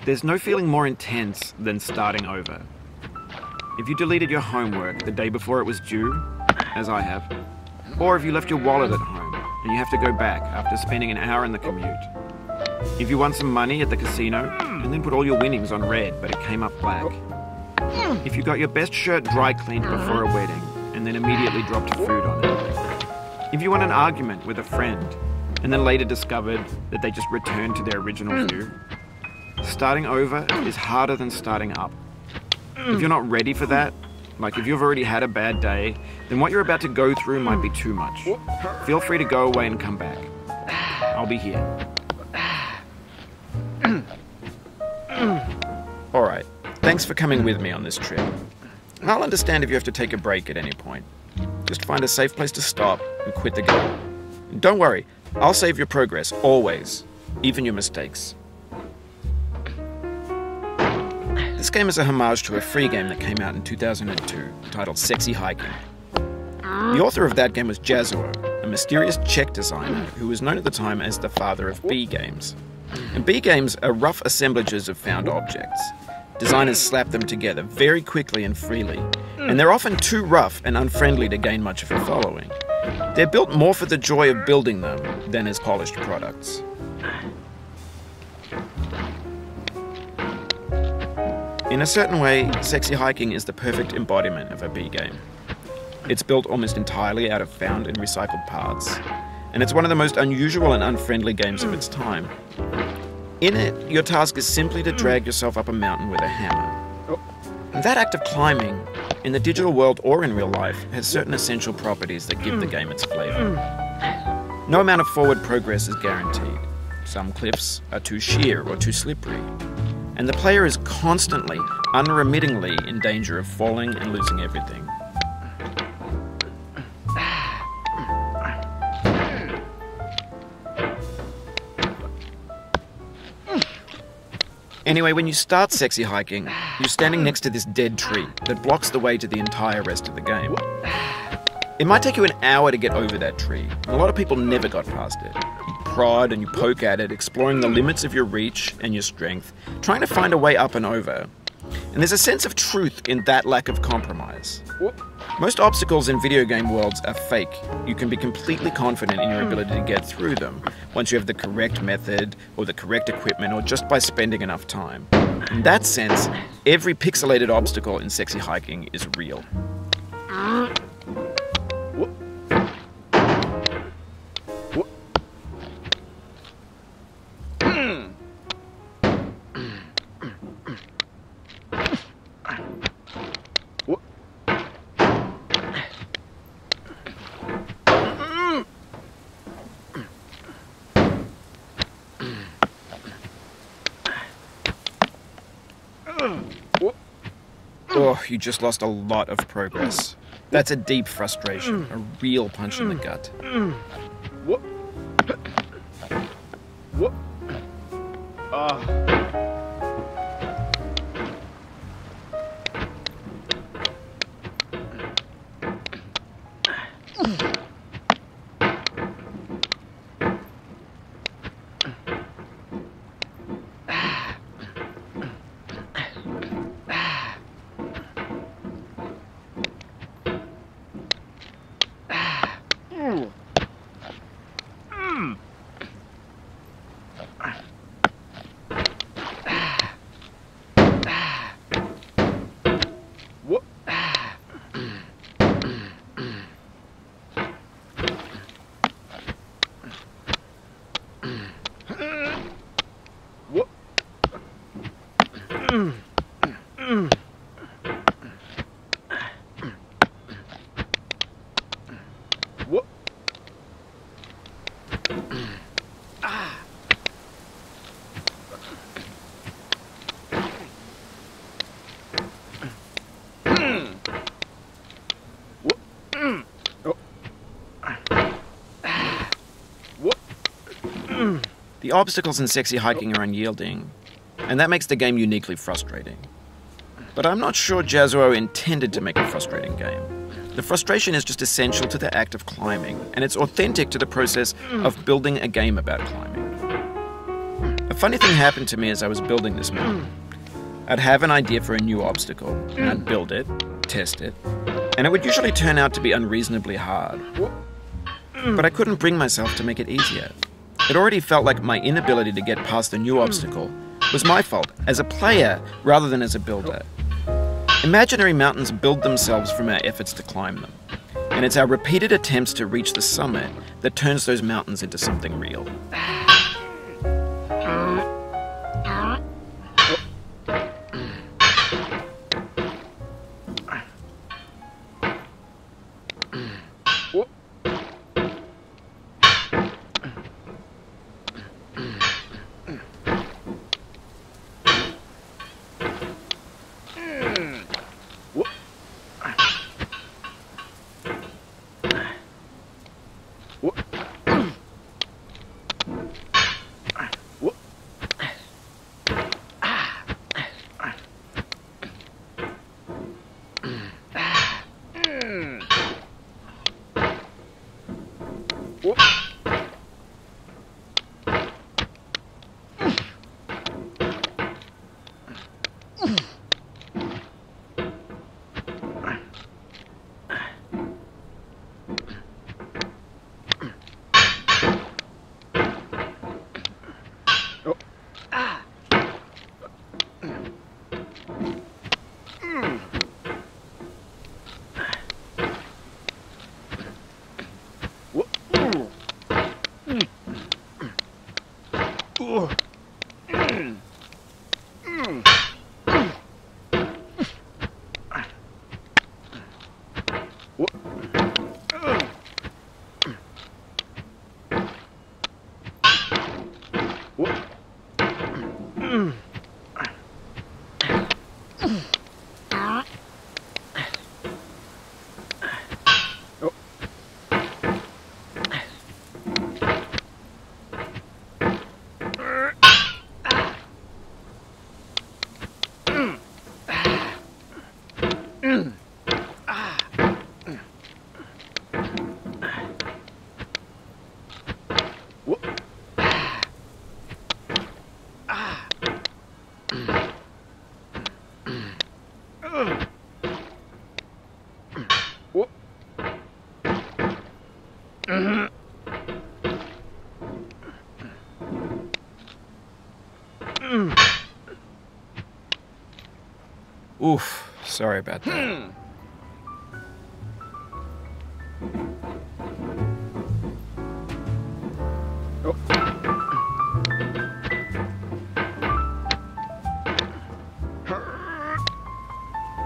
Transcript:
There's no feeling more intense than starting over. If you deleted your homework the day before it was due, as I have, or if you left your wallet at home and you have to go back after spending an hour in the commute. If you won some money at the casino and then put all your winnings on red but it came up black. If you got your best shirt dry cleaned before a wedding and then immediately dropped food on it. If you won an argument with a friend and then later discovered that they just returned to their original view. Starting over is harder than starting up. If you're not ready for that, like if you've already had a bad day, then what you're about to go through might be too much. Feel free to go away and come back. I'll be here. Alright, thanks for coming with me on this trip. I'll understand if you have to take a break at any point. Just find a safe place to stop and quit the game. And don't worry, I'll save your progress, always, even your mistakes. This game is a homage to a free game that came out in 2002, titled Sexy Hiking. The author of that game was Jazuo, a mysterious Czech designer who was known at the time as the father of B games. And B games are rough assemblages of found objects. Designers slap them together very quickly and freely, and they're often too rough and unfriendly to gain much of a following. They're built more for the joy of building them than as polished products. In a certain way, Sexy Hiking is the perfect embodiment of a B game. It's built almost entirely out of found and recycled parts, and it's one of the most unusual and unfriendly games of its time. In it, your task is simply to drag yourself up a mountain with a hammer. And that act of climbing, in the digital world or in real life, has certain essential properties that give the game its flavor. No amount of forward progress is guaranteed. Some cliffs are too sheer or too slippery. And the player is constantly, unremittingly in danger of falling and losing everything. Anyway, when you start Sexy Hiking, you're standing next to this dead tree that blocks the way to the entire rest of the game. It might take you an hour to get over that tree, and a lot of people never got past it. You prod and you poke at it, exploring the limits of your reach and your strength, trying to find a way up and over. And there's a sense of truth in that lack of compromise. Most obstacles in video game worlds are fake. You can be completely confident in your ability to get through them once you have the correct method or the correct equipment or just by spending enough time. In that sense, every pixelated obstacle in Sexy Hiking is real. Oh, you just lost a lot of progress. That's a deep frustration, a real punch in the gut. The obstacles in sexy hiking are unyielding, and that makes the game uniquely frustrating. But I'm not sure Jazuo intended to make a frustrating game. The frustration is just essential to the act of climbing, and it's authentic to the process of building a game about climbing. A funny thing happened to me as I was building this mountain. I'd have an idea for a new obstacle, and I'd build it, test it, and it would usually turn out to be unreasonably hard. But I couldn't bring myself to make it easier. It already felt like my inability to get past the new obstacle was my fault as a player rather than as a builder. Imaginary mountains build themselves from our efforts to climb them, and it's our repeated attempts to reach the summit that turns those mountains into something real. Oof, sorry about that.